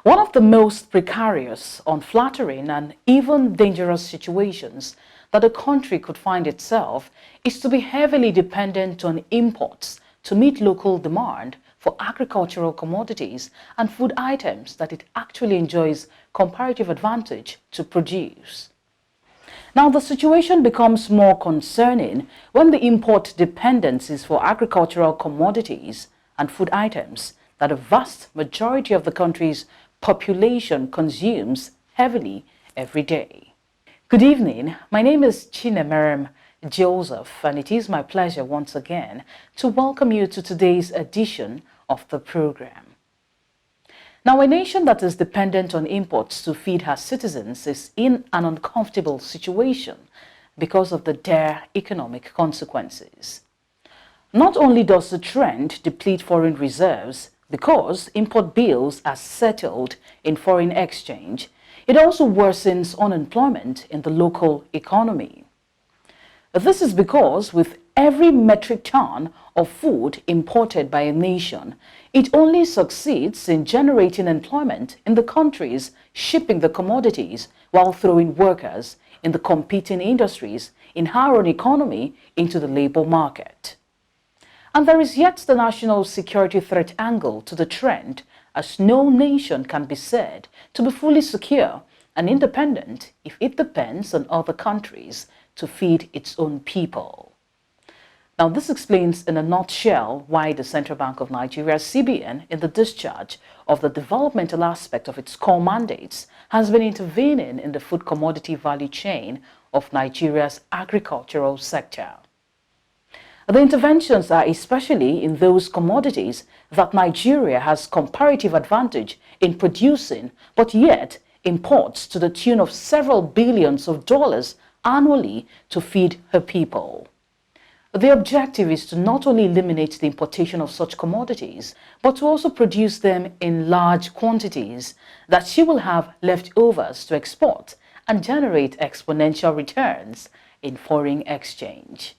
One of the most precarious, unflattering, and even dangerous situations that a country could find itself is to be heavily dependent on imports to meet local demand for agricultural commodities and food items that it actually enjoys comparative advantage to produce. Now, the situation becomes more concerning when the import dependencies for agricultural commodities and food items that a vast majority of the country's population consumes heavily every day. Good evening, my name is Chinemerem Joseph, and it is my pleasure once again to welcome you to today's edition of the program. Now, a nation that is dependent on imports to feed her citizens is in an uncomfortable situation because of the dire economic consequences. Not only does the trend deplete foreign reserves because import bills are settled in foreign exchange, it also worsens unemployment in the local economy. This is because with every metric ton of food imported by a nation, it only succeeds in generating employment in the countries shipping the commodities while throwing workers in the competing industries in our own economy into the labor market. And there is yet the national security threat angle to the trend, as no nation can be said to be fully secure and independent if it depends on other countries to feed its own people. Now, this explains in a nutshell why the Central Bank of Nigeria, CBN, in the discharge of the developmental aspect of its core mandates, has been intervening in the food commodity value chain of Nigeria's agricultural sector. The interventions are especially in those commodities that Nigeria has comparative advantage in producing, but yet imports to the tune of several billions of dollars annually to feed her people. The objective is to not only eliminate the importation of such commodities, but to also produce them in large quantities that she will have leftovers to export and generate exponential returns in foreign exchange.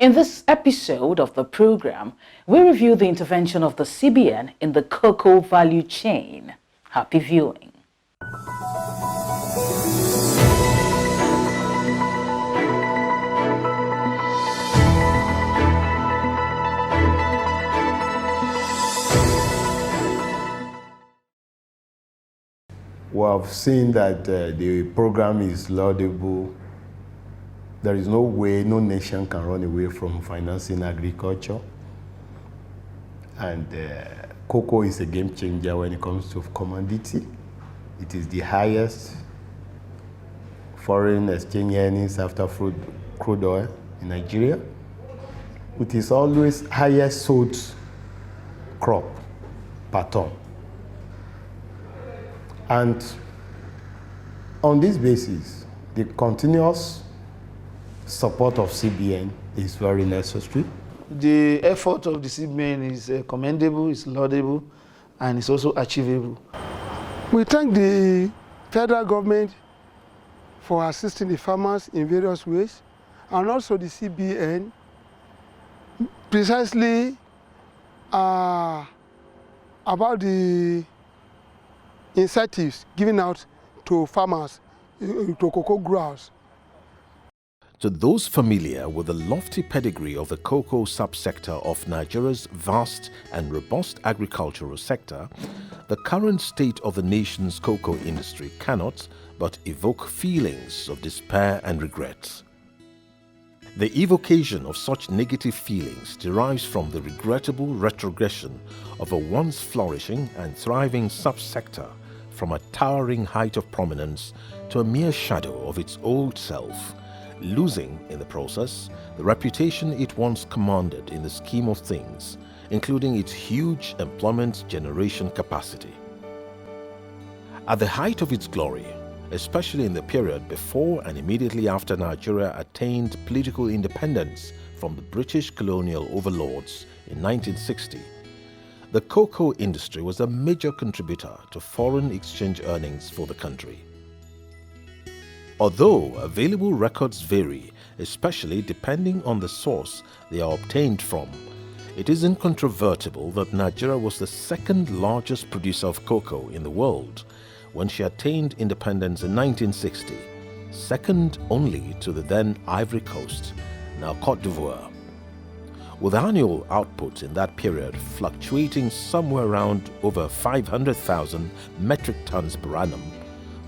In this episode of the program, we review the intervention of the CBN in the cocoa value chain. Happy viewing. We have seen that the program is laudable. There is no way, no nation can run away from financing agriculture. And cocoa is a game changer when it comes to commodity. It is the highest foreign exchange earnings after crude oil in Nigeria. It is always highest sold crop per ton. And on this basis, the continuous support of CBN is very necessary. The effort of the CBN is commendable, is laudable, and is also achievable. We thank the federal government for assisting the farmers in various ways, and also the CBN precisely about the incentives given out to farmers, to cocoa growers. To those familiar with the lofty pedigree of the cocoa subsector of Nigeria's vast and robust agricultural sector, the current state of the nation's cocoa industry cannot but evoke feelings of despair and regret. The evocation of such negative feelings derives from the regrettable retrogression of a once flourishing and thriving subsector from a towering height of prominence to a mere shadow of its old self, losing in the process the reputation it once commanded in the scheme of things, including its huge employment generation capacity. At the height of its glory, especially in the period before and immediately after Nigeria attained political independence from the British colonial overlords in 1960. The cocoa industry was a major contributor to foreign exchange earnings for the country. Although available records vary, especially depending on the source they are obtained from, it is incontrovertible that Nigeria was the second largest producer of cocoa in the world when she attained independence in 1960, second only to the then Ivory Coast, now Côte d'Ivoire. With annual output in that period fluctuating somewhere around over 500,000 metric tons per annum,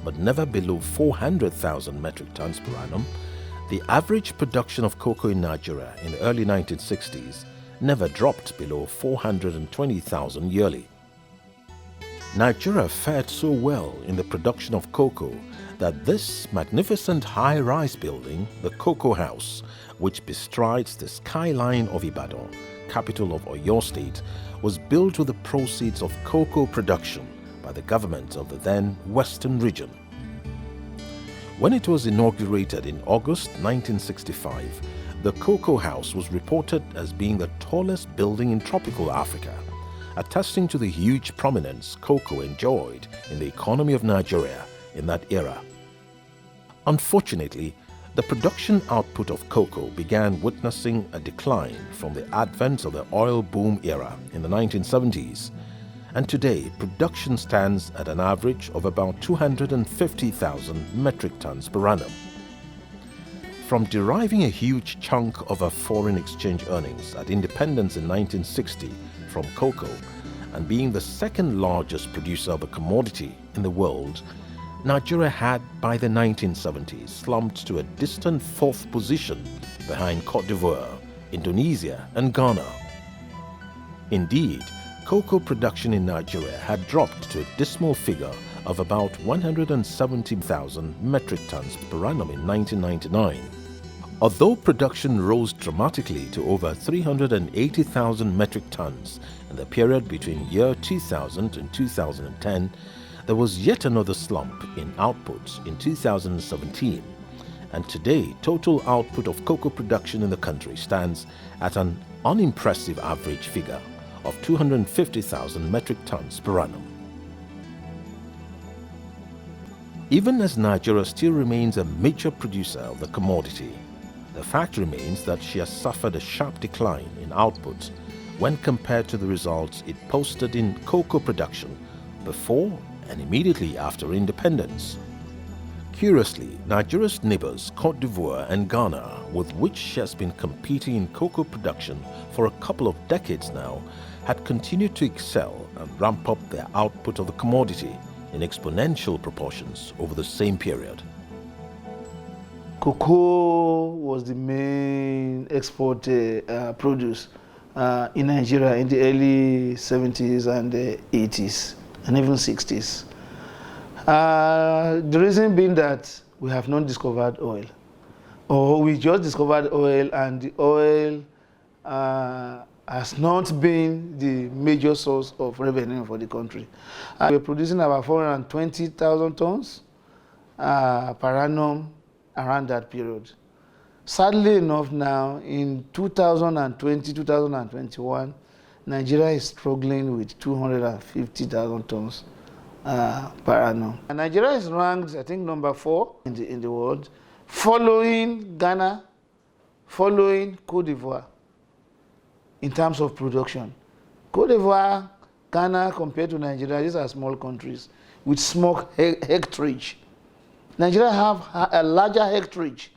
but never below 400,000 metric tons per annum, the average production of cocoa in Nigeria in the early 1960s never dropped below 420,000 yearly. Nigeria fared so well in the production of cocoa that this magnificent high-rise building, the Cocoa House, which bestrides the skyline of Ibadan, capital of Oyo State, was built with the proceeds of cocoa production by the government of the then Western region. When it was inaugurated in August 1965, the Cocoa House was reported as being the tallest building in tropical Africa, attesting to the huge prominence cocoa enjoyed in the economy of Nigeria in that era. Unfortunately, the production output of cocoa began witnessing a decline from the advent of the oil boom era in the 1970s, and today production stands at an average of about 250,000 metric tons per annum. From deriving a huge chunk of our foreign exchange earnings at independence in 1960 from cocoa and being the second largest producer of the commodity in the world, Nigeria had by the 1970s slumped to a distant fourth position behind Côte d'Ivoire, Indonesia and Ghana. Indeed, cocoa production in Nigeria had dropped to a dismal figure of about 170,000 metric tons per annum in 1999. Although production rose dramatically to over 380,000 metric tons in the period between year 2000 and 2010, there was yet another slump in output in 2017, and today total output of cocoa production in the country stands at an unimpressive average figure of 250,000 metric tons per annum. Even as Nigeria still remains a major producer of the commodity, the fact remains that she has suffered a sharp decline in output when compared to the results it posted in cocoa production before and immediately after independence. Curiously, Nigeria's neighbors Côte d'Ivoire and Ghana, with which she has been competing in cocoa production for a couple of decades now, had continued to excel and ramp up their output of the commodity in exponential proportions over the same period. Cocoa was the main export produce in Nigeria in the early 70s and 80s and even 60s. The reason being that we have not discovered oil, or we just discovered oil and the oil has not been the major source of revenue for the country. We're producing about 420,000 tons per annum around that period. Sadly enough now, in 2020, 2021, Nigeria is struggling with 250,000 tons per annum. And Nigeria is ranked, I think, number 4 in the world, following Ghana, following Côte d'Ivoire in terms of production. Côte d'Ivoire, Ghana, compared to Nigeria, these are small countries with small hectarage. Nigeria have a larger hectarage,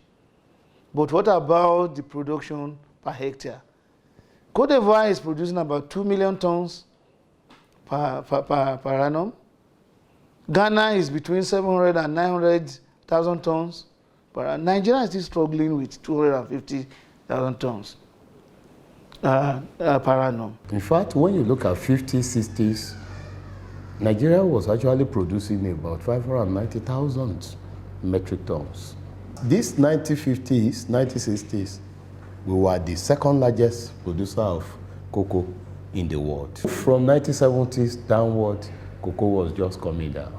but what about the production per hectare? Côte d'Ivoire is producing about 2 million tons per annum. Ghana is between 700 and 900,000 tons per annum. Nigeria is still struggling with 250,000 tons per annum. In fact, when you look at 50s, 60s, Nigeria was actually producing about 590,000 metric tons. These 1950s, 1960s, we were the second largest producer of cocoa in the world. From 1970s downward, cocoa was just coming down.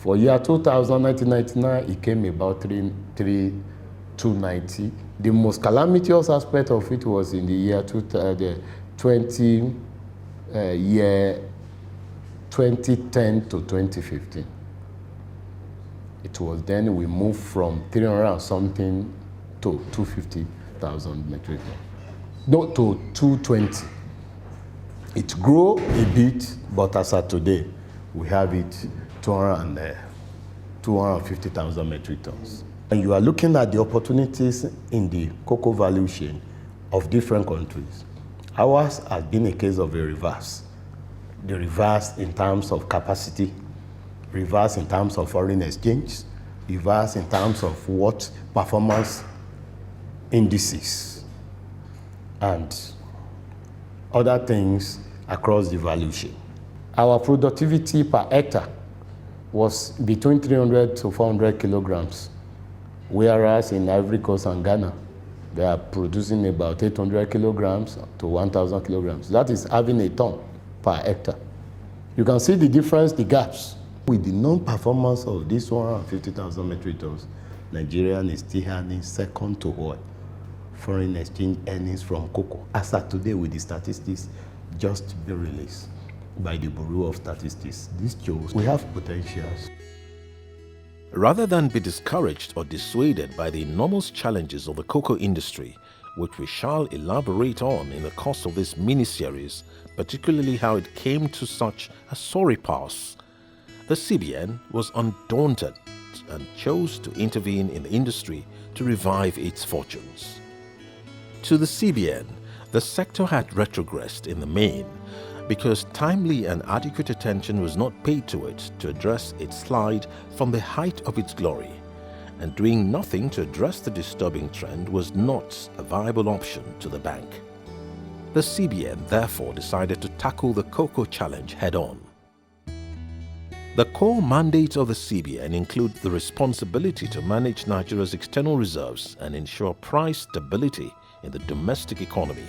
For year 2000, 1999, it came about 290. The most calamitous aspect of it was in the year 2010 to 2015. It was then we moved from 300 and something to 250,000 metric tons. No, to 220. It grew a bit, but as of today, we have it 250,000 metric tons. And you are looking at the opportunities in the cocoa value chain of different countries. Ours has been a case of a reverse. The reverse in terms of capacity, reverse in terms of foreign exchange, reverse in terms of what performance indices, and other things across the value chain. Our productivity per hectare was between 300 to 400 kilograms, whereas in Ivory Coast and Ghana, they are producing about 800 kilograms to 1,000 kilograms. That is having a ton per hectare. You can see the difference, the gaps. With the non-performance of this 150,000 metric tons, Nigeria is still earning second to oil. Foreign exchange earnings from cocoa. As of today, with the statistics just be released by the Bureau of Statistics, this shows we have potentials. Rather than be discouraged or dissuaded by the enormous challenges of the cocoa industry, which we shall elaborate on in the course of this mini-series, particularly how it came to such a sorry pass, the CBN was undaunted and chose to intervene in the industry to revive its fortunes. To the CBN, the sector had retrogressed in the main because timely and adequate attention was not paid to it to address its slide from the height of its glory, and doing nothing to address the disturbing trend was not a viable option to the bank. The CBN therefore decided to tackle the cocoa challenge head-on. The core mandates of the CBN include the responsibility to manage Nigeria's external reserves and ensure price stability in the domestic economy.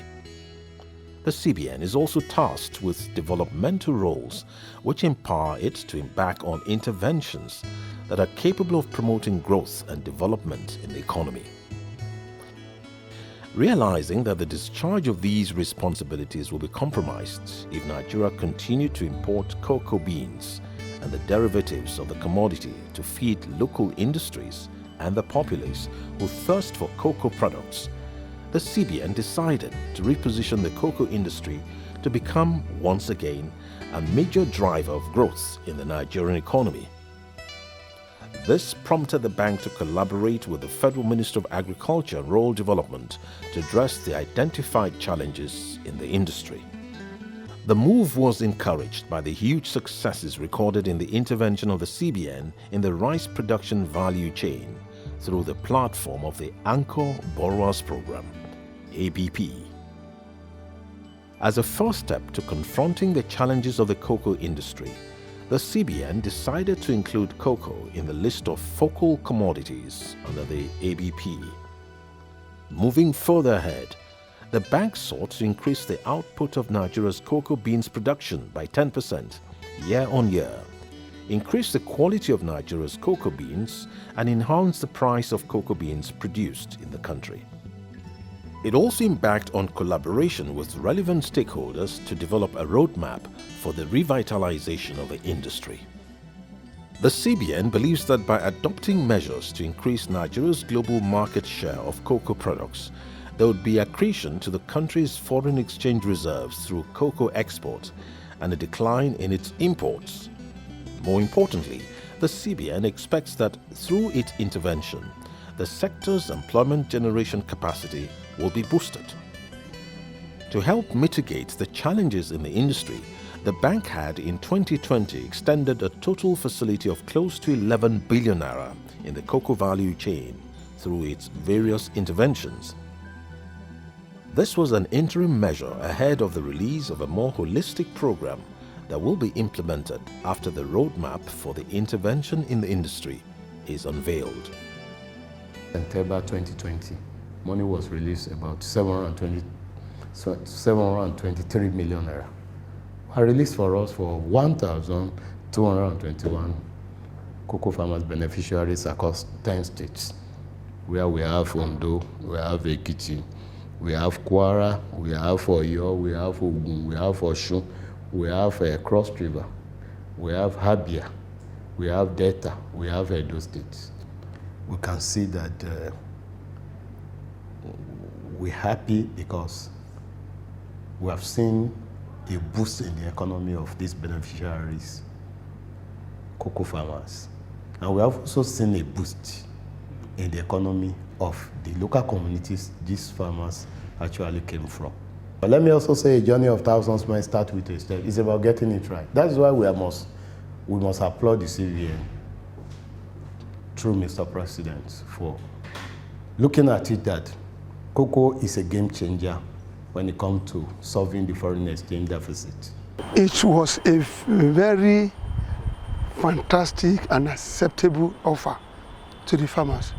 The CBN is also tasked with developmental roles which empower it to embark on interventions that are capable of promoting growth and development in the economy. Realizing that the discharge of these responsibilities will be compromised if Nigeria continued to import cocoa beans and the derivatives of the commodity to feed local industries and the populace who thirst for cocoa products, the CBN decided to reposition the cocoa industry to become, once again, a major driver of growth in the Nigerian economy. This prompted the bank to collaborate with the Federal Ministry of Agriculture and Rural Development to address the identified challenges in the industry. The move was encouraged by the huge successes recorded in the intervention of the CBN in the rice production value chain through the platform of the Anchor Borrowers Program, ABP. As a first step to confronting the challenges of the cocoa industry, the CBN decided to include cocoa in the list of focal commodities under the ABP. Moving further ahead, the bank sought to increase the output of Nigeria's cocoa beans production by 10% year on year, increase the quality of Nigeria's cocoa beans, and enhance the price of cocoa beans produced in the country. It also embarked on collaboration with relevant stakeholders to develop a roadmap for the revitalization of the industry. The CBN believes that by adopting measures to increase Nigeria's global market share of cocoa products, there would be accretion to the country's foreign exchange reserves through cocoa exports and a decline in its imports. More importantly, the CBN expects that through its intervention, the sector's employment generation capacity will be boosted. To help mitigate the challenges in the industry, the bank had in 2020 extended a total facility of close to 11 billion naira in the cocoa value chain through its various interventions. This was an interim measure ahead of the release of a more holistic program that will be implemented after the roadmap for the intervention in the industry is unveiled. September 2020, money was released about 723 million naira. Released for us for 1,221 cocoa farmers beneficiaries across 10 states, where we have Ondo, we have Ekiti, we have Kwara, we have Oyo, we have Ogun, we have Osun, we have Cross River, we have Abia, we have Delta, we have Edo State. We can see that we're happy because we have seen a boost in the economy of these beneficiaries, cocoa farmers. And we have also seen a boost in the economy of the local communities these farmers actually came from. But let me also say a journey of thousands might start with a step. It's about getting it right. That's why we must applaud the CBN through Mr. President for looking at it that cocoa is a game changer when it comes to solving the foreign exchange deficit. It was a very fantastic and acceptable offer to the farmers.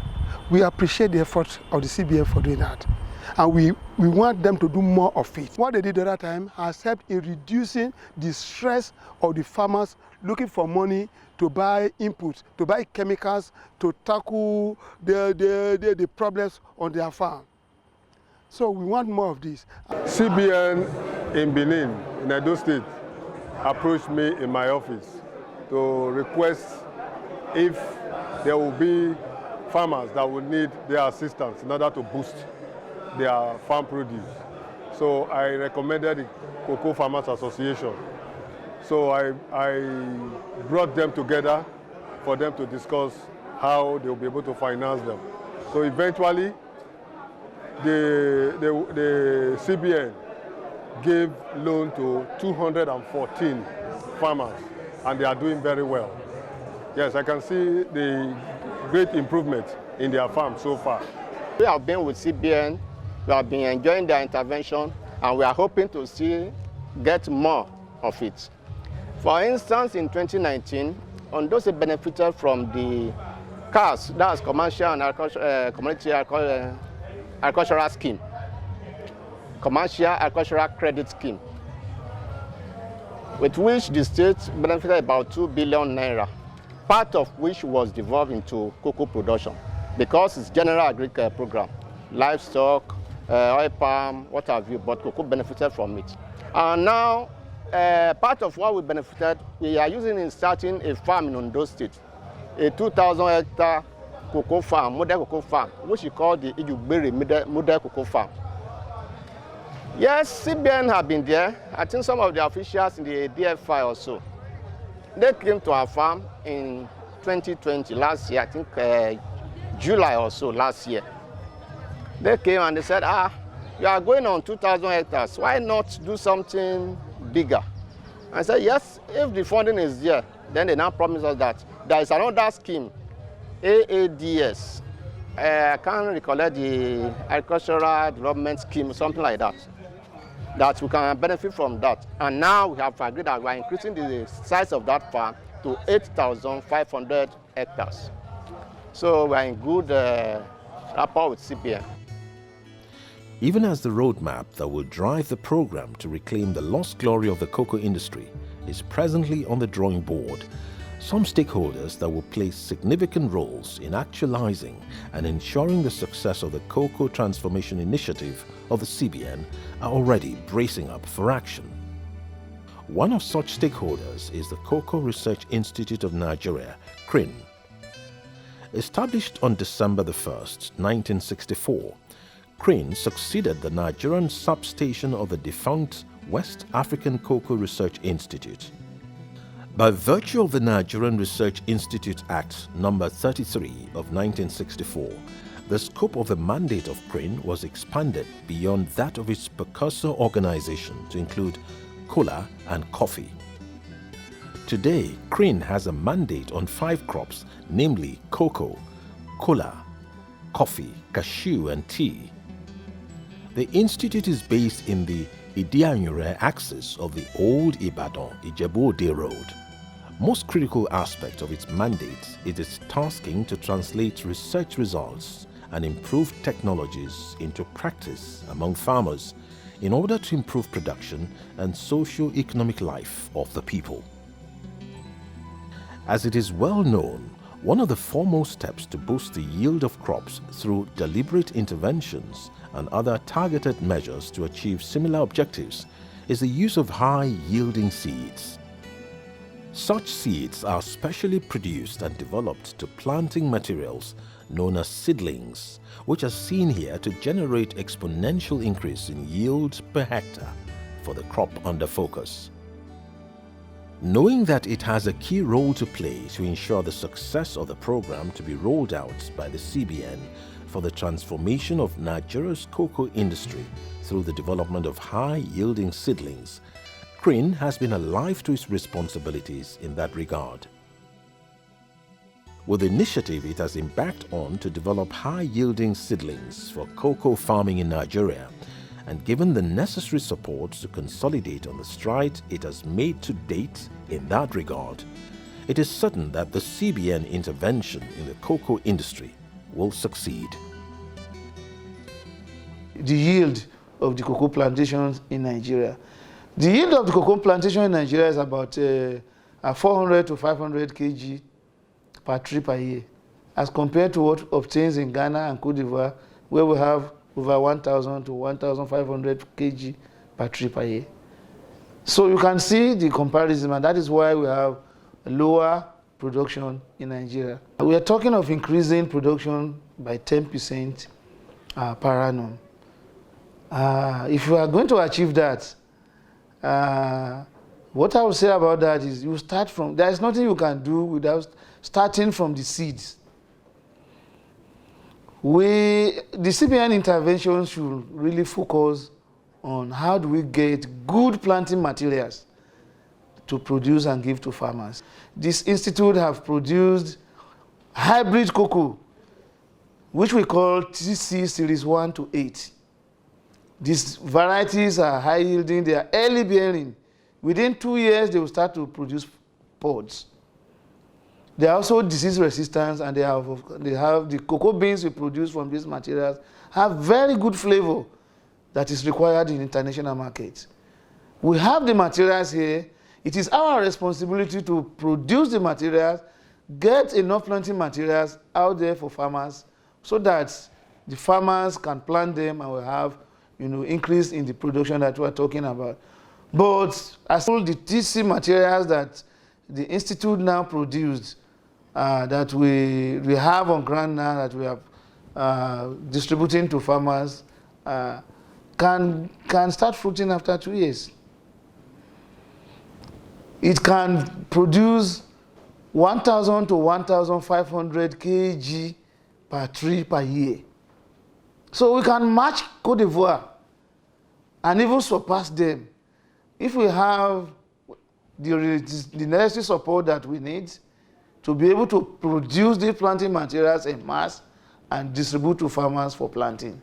We appreciate the effort of the CBN for doing that. And we want them to do more of it. What they did the other time has helped in reducing the stress of the farmers looking for money to buy inputs, to buy chemicals, to tackle the problems on their farm. So we want more of this. CBN in Benin, in Edo State, approached me in my office to request if there will be farmers that will need their assistance in order to boost their farm produce. So I recommended the Cocoa Farmers Association. So I brought them together for them to discuss how they will be able to finance them. So eventually, the CBN gave loan to 214 farmers, and they are doing very well. Yes, I can see the great improvement in their farm so far. We have been with CBN, we have been enjoying their intervention, and we are hoping to see get more of it. For instance, in 2019, on those who benefited from the CAS, that's Commercial and Community Agricultural Scheme, Commercial Agricultural Credit Scheme, with which the state benefited about 2 billion naira, part of which was devolved into cocoa production because it's general agriculture program, livestock, oil palm, what have you, but cocoa benefited from it. And now, part of what we benefited, we are using in starting a farm in Ondo State, a 2,000 hectare cocoa farm, model cocoa farm, which we call the Ijugbere model cocoa farm. Yes, CBN have been there. I think some of the officials in the DFI also. They came to our farm in 2020, last year, I think July or so last year. They came and they said, you are going on 2,000 hectares. Why not do something bigger? I said, yes, if the funding is there, then they now promise us that there is another scheme, AADS. I can't recollect the Agricultural Development Scheme, something like that, that we can benefit from that. And now we have agreed that we are increasing the size of that farm to 8,500 hectares. So we are in good rapport with CBN. Even as the roadmap that will drive the program to reclaim the lost glory of the cocoa industry is presently on the drawing board, some stakeholders that will play significant roles in actualizing and ensuring the success of the Cocoa Transformation Initiative of the CBN are already bracing up for action. One of such stakeholders is the Cocoa Research Institute of Nigeria, CRIN. Established on December 1st, 1964, CRIN succeeded the Nigerian substation of the defunct West African Cocoa Research Institute. By virtue of the Nigerian Research Institute Act No. 33 of 1964, the scope of the mandate of CRIN was expanded beyond that of its precursor organization to include cola and coffee. Today, CRIN has a mandate on 5 crops, namely cocoa, cola, coffee, cashew, and tea. The institute is based in the Idianyure axis of the old Ibadan-Ijebu-Ode road. Most critical aspect of its mandate is its tasking to translate research results and improved technologies into practice among farmers in order to improve production and socio-economic life of the people. As it is well known, One of the foremost steps to boost the yield of crops through deliberate interventions and other targeted measures to achieve similar objectives is the use of high-yielding seeds. Such seeds are specially produced and developed to planting materials known as seedlings, which are seen here to generate exponential increase in yield per hectare for the crop under focus. Knowing that it has a key role to play to ensure the success of the program to be rolled out by the CBN for the transformation of Nigeria's cocoa industry through the development of high-yielding seedlings, CRIN has been alive to its responsibilities in that regard. With the initiative it has embarked on to develop high-yielding seedlings for cocoa farming in Nigeria, and given the necessary support to consolidate on the stride it has made to date in that regard, it is certain that the CBN intervention in the cocoa industry will succeed. The yield of the cocoa plantations in Nigeria. The yield of the cocoa plantation in Nigeria is about 400 to 500 kg per tree per year, as compared to what obtains in Ghana and Cote d'Ivoire, where we have over 1,000 to 1,500 kg per tree per year. So you can see the comparison, and that is why we have a lower production in Nigeria. We are talking of increasing production by 10% per annum. If you are going to achieve that, what I would say about that is you start from, there is nothing you can do without starting from the seeds. The CBN intervention should really focus on how do we get good planting materials to produce and give to farmers. This institute have produced hybrid cocoa, which we call TC Series 1 to 8. These varieties are high yielding, they are early bearing. Within 2 years, they will start to produce pods. They are also disease resistant, and they have the cocoa beans we produce from these materials have very good flavor that is required in international markets. We have the materials here. It is our responsibility to produce the materials, get enough planting materials out there for farmers so that the farmers can plant them and will have increase in the production that we are talking about. But as all the TC materials that the Institute now produced, that we have on ground now, that we are distributing to farmers, can start fruiting after 2 years. It can produce 1,000 to 1,500 kg per tree per year. So we can match Cote d'Ivoire and even surpass them if we have the necessary support that we need to be able to produce these planting materials in mass and distribute to farmers for planting.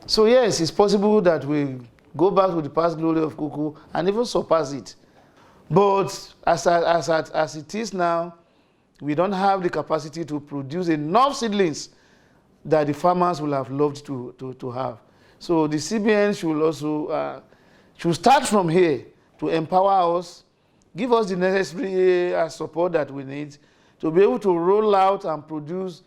So yes, it's possible that we go back to the past glory of cocoa and even surpass it. But as it is now, we don't have the capacity to produce enough seedlings that the farmers will have loved to have. So the CBN should also should start from here to empower us, give us the necessary support that we need to be able to roll out and produce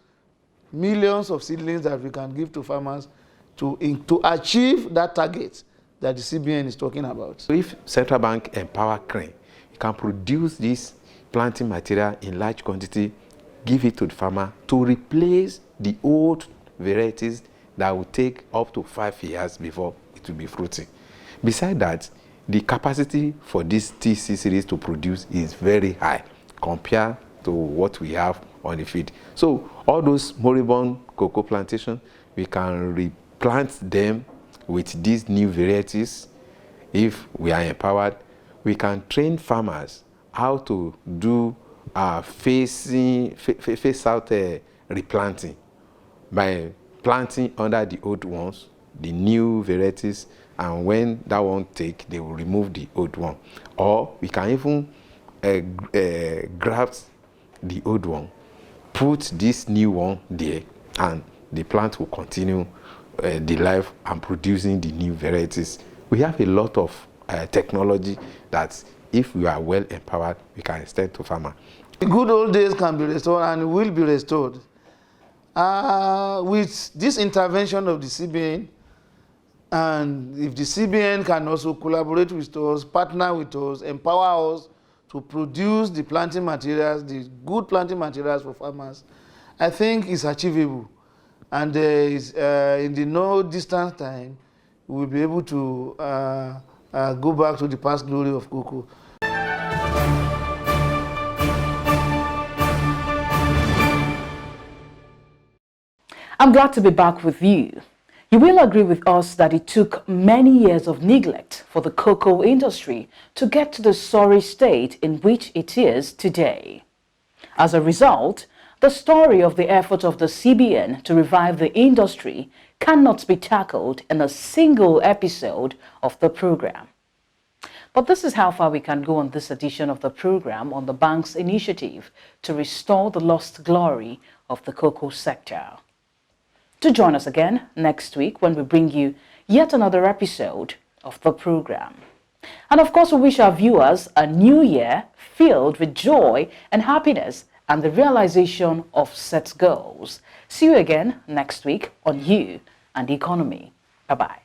millions of seedlings that we can give to farmers to achieve that target that the CBN is talking about. So if Central Bank empower CRIN, it can produce this planting material in large quantity, give it to the farmer to replace the old varieties that will take up to 5 years before it will be fruiting. Besides that, the capacity for this TC series to produce is very high compared to what we have on the field. So all those moribund cocoa plantations, we can replant them with these new varieties. If we are empowered, we can train farmers how to do face out replanting by planting under the old ones, the new varieties, and when that one take, they will remove the old one. Or we can even graft the old one, put this new one there, and the plant will continue the life and producing the new varieties. We have a lot of technology that if we are well empowered, we can extend to farmer. The good old days can be restored and will be restored. With this intervention of the CBN, and if the CBN can also collaborate with us, partner with us, empower us to produce the planting materials, the good planting materials for farmers, I think it's achievable. And in the no distant time, we will be able to go back to the past glory of cocoa. I'm glad to be back with you. You will agree with us that it took many years of neglect for the cocoa industry to get to the sorry state in which it is today. As a result, the story of the effort of the CBN to revive the industry cannot be tackled in a single episode of the program. But this is how far we can go on this edition of the program on the bank's initiative to restore the lost glory of the cocoa sector. To join us again next week when we bring you yet another episode of the program. And of course, we wish our viewers a new year filled with joy and happiness and the realization of set goals. See you again next week on You and the Economy. Bye-bye.